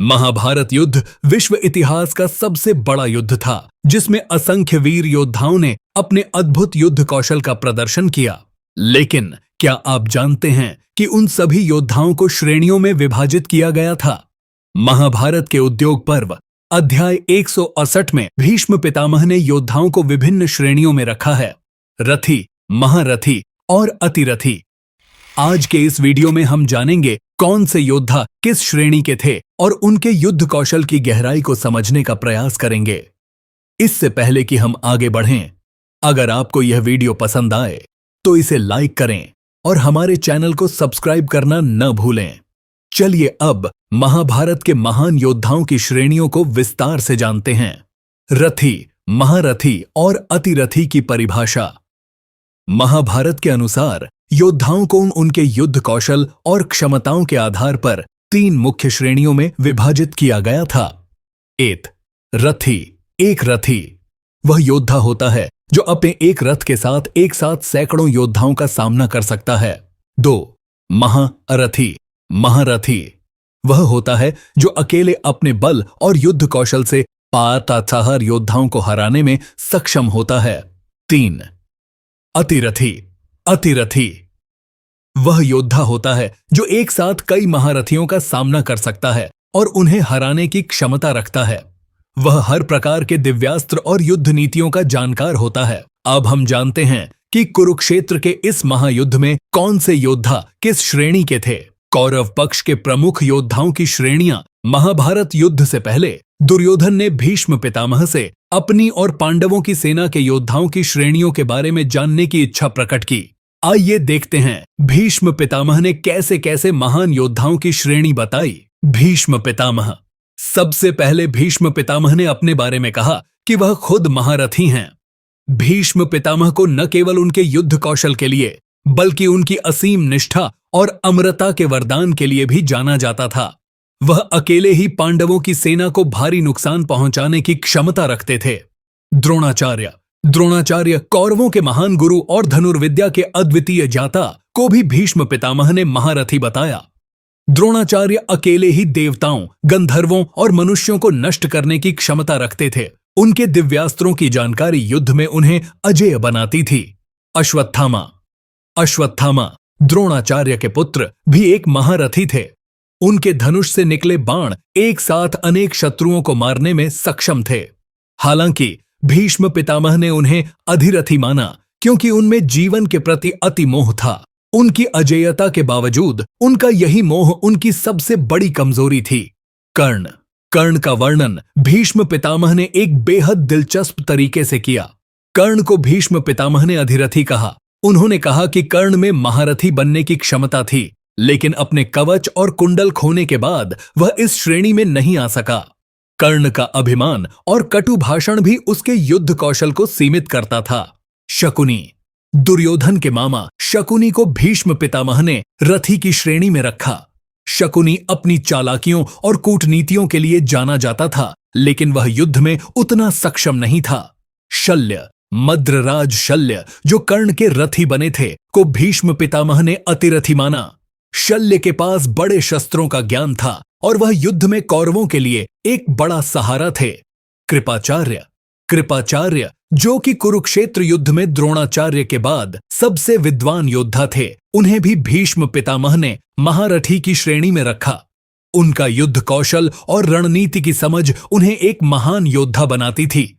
महाभारत युद्ध विश्व इतिहास का सबसे बड़ा युद्ध था, जिसमें असंख्य वीर योद्धाओं ने अपने अद्भुत युद्ध कौशल का प्रदर्शन किया। लेकिन क्या आप जानते हैं कि उन सभी योद्धाओं को श्रेणियों में विभाजित किया गया था? महाभारत के उद्योग पर्व अध्याय 168 में भीष्म पितामह ने योद्धाओं को विभिन्न श्रेणियों में रखा है: रथी, महारथी और अतिरथी। आज के इस वीडियो में हम जानेंगे कौन से योद्धा किस श्रेणी के थे और उनके युद्ध कौशल की गहराई को समझने का प्रयास करेंगे। इससे पहले कि हम आगे बढ़ें, अगर आपको यह वीडियो पसंद आए तो इसे लाइक करें और हमारे चैनल को सब्सक्राइब करना न भूलें। चलिए अब महाभारत के महान योद्धाओं की श्रेणियों को विस्तार से जानते हैं। रथी, महारथी और अतिरथी की परिभाषा। महाभारत के अनुसार योद्धाओं को उनके युद्ध कौशल और क्षमताओं के आधार पर 3 मुख्य श्रेणियों में विभाजित किया गया था। रथी, एक रथी वह योद्धा होता है जो अपने एक रथ के साथ एक साथ सैकड़ों योद्धाओं का सामना कर सकता है। 2 महारथी, महारथी वह होता है जो अकेले अपने बल और युद्ध कौशल से पाताचार योद्धाओं को हराने में सक्षम होता है। 3 अतिरथी, अतिरथी वह योद्धा होता है जो एक साथ कई महारथियों का सामना कर सकता है और उन्हें हराने की क्षमता रखता है। वह हर प्रकार के दिव्यास्त्र और युद्ध नीतियों का जानकार होता है। अब हम जानते हैं कि कुरुक्षेत्र के इस महायुद्ध में कौन से योद्धा किस श्रेणी के थे। कौरव पक्ष के प्रमुख योद्धाओं की श्रेणियां। महाभारत युद्ध से पहले दुर्योधन ने भीष्म पितामह से अपनी और पांडवों की सेना के योद्धाओं की श्रेणियों के बारे में जानने की इच्छा प्रकट की। आइए देखते हैं भीष्म पितामह ने कैसे कैसे महान योद्धाओं की श्रेणी बताई। भीष्म पितामह। सबसे पहले भीष्म पितामह ने अपने बारे में कहा कि वह खुद महारथी हैं। भीष्म पितामह को न केवल उनके युद्ध कौशल के लिए बल्कि उनकी असीम निष्ठा और अमरता के वरदान के लिए भी जाना जाता था। वह अकेले ही पांडवों की सेना को भारी नुकसान पहुंचाने की क्षमता रखते थे। द्रोणाचार्य। द्रोणाचार्य कौरवों के महान गुरु और धनुर्विद्या के अद्वितीय जाता को भी भीष्म पितामह ने महारथी बताया। द्रोणाचार्य अकेले ही देवताओं, गंधर्वों और मनुष्यों को नष्ट करने की क्षमता रखते थे। उनके दिव्यास्त्रों की जानकारी युद्ध में उन्हें अजेय बनाती थी। अश्वत्थामा। अश्वत्थामा द्रोणाचार्य के पुत्र भी एक महारथी थे। उनके धनुष से निकले बाण एक साथ अनेक शत्रुओं को मारने में सक्षम थे। हालांकि भीष्म पितामह ने उन्हें अधिरथी माना क्योंकि उनमें जीवन के प्रति अति मोह था। उनकी अजेयता के बावजूद उनका यही मोह उनकी सबसे बड़ी कमजोरी थी। कर्ण। कर्ण का वर्णन भीष्म पितामह ने एक बेहद दिलचस्प तरीके से किया। कर्ण को भीष्म पितामह ने अधिरथी कहा। उन्होंने कहा कि कर्ण में महारथी बनने की क्षमता थी, लेकिन अपने कवच और कुंडल खोने के बाद वह इस श्रेणी में नहीं आ सका। कर्ण का अभिमान और कटु भाषण भी उसके युद्ध कौशल को सीमित करता था। शकुनी। दुर्योधन के मामा शकुनी को भीष्म पितामह ने रथी की श्रेणी में रखा। शकुनी अपनी चालाकियों और कूटनीतियों के लिए जाना जाता था, लेकिन वह युद्ध में उतना सक्षम नहीं था। शल्य। मद्रराज शल्य जो कर्ण के रथी बने थे को भीष्म पितामह ने अतिरथी माना। शल्य के पास बड़े शस्त्रों का ज्ञान था और वह युद्ध में कौरवों के लिए एक बड़ा सहारा थे। कृपाचार्य। कृपाचार्य जो कि कुरुक्षेत्र युद्ध में द्रोणाचार्य के बाद सबसे विद्वान योद्धा थे, उन्हें भी भीष्म पितामह ने महारथी की श्रेणी में रखा। उनका युद्ध कौशल और रणनीति की समझ उन्हें एक महान योद्धा बनाती थी।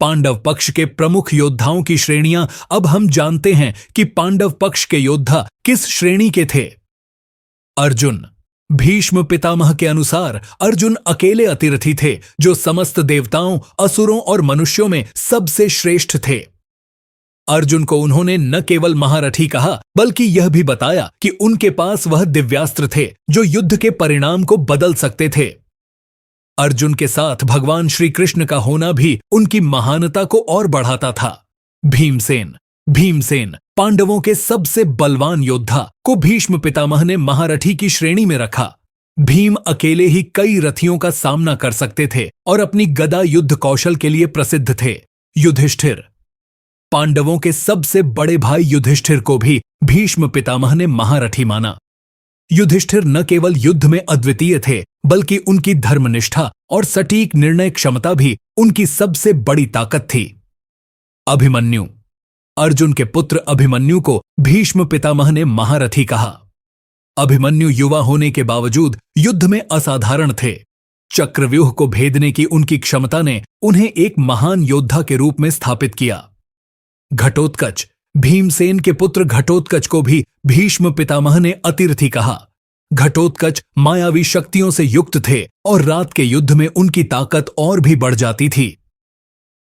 पांडव पक्ष के प्रमुख योद्धाओं की श्रेणियां। अब हम जानते हैं कि पांडव पक्ष के योद्धा किस श्रेणी के थे। अर्जुन। भीष्म पितामह के अनुसार अर्जुन अकेले अतिरथी थे जो समस्त देवताओं, असुरों और मनुष्यों में सबसे श्रेष्ठ थे। अर्जुन को उन्होंने न केवल महारथी कहा बल्कि यह भी बताया कि उनके पास वह दिव्यास्त्र थे जो युद्ध के परिणाम को बदल सकते थे। अर्जुन के साथ भगवान श्री कृष्ण का होना भी उनकी महानता को और बढ़ाता था। भीमसेन। भीमसेन पांडवों के सबसे बलवान योद्धा को भीष्म पितामह ने महारथी की श्रेणी में रखा। भीम अकेले ही कई रथियों का सामना कर सकते थे और अपनी गदा युद्ध कौशल के लिए प्रसिद्ध थे। युधिष्ठिर। पांडवों के सबसे बड़े भाई युधिष्ठिर को भी भीष्म पितामह ने महारथी माना। युधिष्ठिर न केवल युद्ध में अद्वितीय थे बल्कि उनकी धर्मनिष्ठा और सटीक निर्णय क्षमता भी उनकी सबसे बड़ी ताकत थी। अभिमन्यु। अर्जुन के पुत्र अभिमन्यु को भीष्म पितामह ने महारथी कहा। अभिमन्यु युवा होने के बावजूद युद्ध में असाधारण थे। चक्रव्यूह को भेदने की उनकी क्षमता ने उन्हें एक महान योद्धा के रूप में स्थापित किया। घटोत्कच। भीमसेन के पुत्र घटोत्कच को भी भीष्म पितामह ने अतिरथी कहा। घटोत्कच मायावी शक्तियों से युक्त थे और रात के युद्ध में उनकी ताकत और भी बढ़ जाती थी।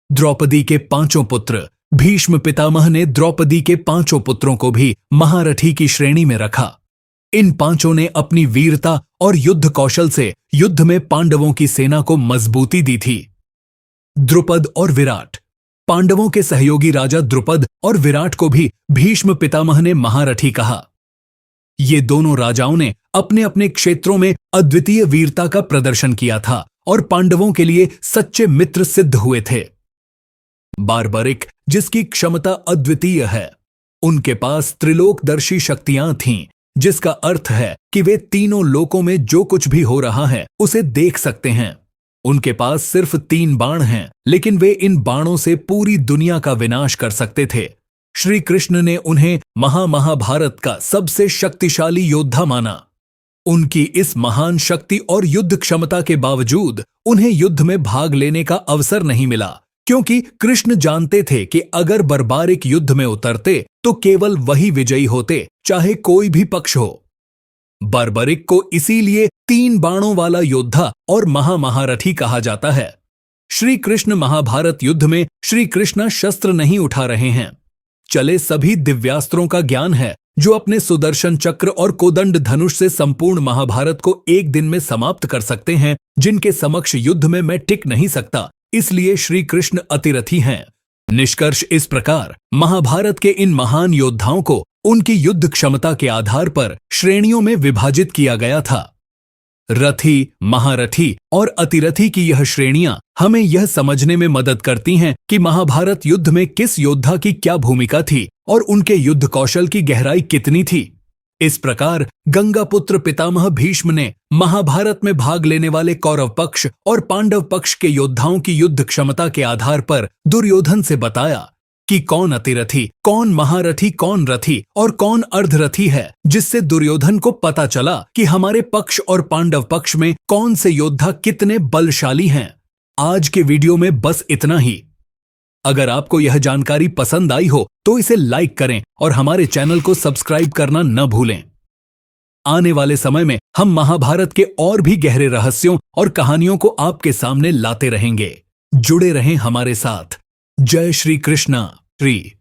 द्रौपदी के 5 पुत्र। भीष्म पितामह ने द्रौपदी के 5 पुत्रों को भी महारथी की श्रेणी में रखा। इन 5 ने अपनी वीरता और युद्ध कौशल से युद्ध में पांडवों की सेना को मजबूती दी थी। द्रुपद और विराट। पांडवों के सहयोगी राजा द्रुपद और विराट को भी भीष्म पितामह ने महारथी कहा। ये दोनों राजाओं ने अपने अपने क्षेत्रों में अद्वितीय वीरता का प्रदर्शन किया था और पांडवों के लिए सच्चे मित्र सिद्ध हुए थे। बार्बरिक, जिसकी क्षमता अद्वितीय है। उनके पास त्रिलोकदर्शी शक्तियां थीं, जिसका अर्थ है कि वे तीनों लोकों में जो कुछ भी हो रहा है उसे देख सकते हैं। उनके पास सिर्फ 3 बाण हैं, लेकिन वे इन बाणों से पूरी दुनिया का विनाश कर सकते थे। श्री कृष्ण ने उन्हें महाभारत का सबसे शक्तिशाली योद्धा माना। उनकी इस महान शक्ति और युद्ध क्षमता के बावजूद उन्हें युद्ध में भाग लेने का अवसर नहीं मिला, क्योंकि कृष्ण जानते थे कि अगर बर्बारिक युद्ध में उतरते तो केवल वही विजयी होते, चाहे कोई भी पक्ष हो। बर्बरिक को इसीलिए 3 बाणों वाला योद्धा और महारथी कहा जाता है। श्री कृष्ण महाभारत युद्ध में श्री कृष्ण शस्त्र नहीं उठा रहे हैं। चले सभी दिव्यास्त्रों का ज्ञान है, जो अपने सुदर्शन चक्र और कोदंड धनुष से संपूर्ण महाभारत को एक दिन में समाप्त कर सकते हैं, जिनके समक्ष युद्ध में मैं टिक नहीं सकता, इसलिए श्री कृष्ण अतिरथी हैं। निष्कर्ष इस प्रकार, महाभारत के इन महान योद्धाओं को उनकी युद्ध क्षमता के आधार पर श्रेणियों में विभाजित किया गया था। रथी, महारथी और अतिरथी की यह श्रेणियां हमें यह समझने में मदद करती हैं कि महाभारत युद्ध में किस योद्धा की क्या भूमिका थी और उनके युद्ध कौशल की गहराई कितनी थी। इस प्रकार गंगापुत्र पितामह भीष्म ने महाभारत में भाग लेने वाले कौरव पक्ष और पांडव पक्ष के योद्धाओं की युद्ध क्षमता के आधार पर दुर्योधन से बताया कि कौन अतिरथी, कौन महारथी, कौन रथी और कौन अर्धरथी है, जिससे दुर्योधन को पता चला कि हमारे पक्ष और पांडव पक्ष में कौन से योद्धा कितने बलशाली हैं। आज के वीडियो में बस इतना ही। अगर आपको यह जानकारी पसंद आई हो तो इसे लाइक करें और हमारे चैनल को सब्सक्राइब करना न भूलें। आने वाले समय में हम महाभारत के और भी गहरे रहस्यों और कहानियों को आपके सामने लाते रहेंगे। जुड़े रहें हमारे साथ। जय श्री कृष्णा। श्री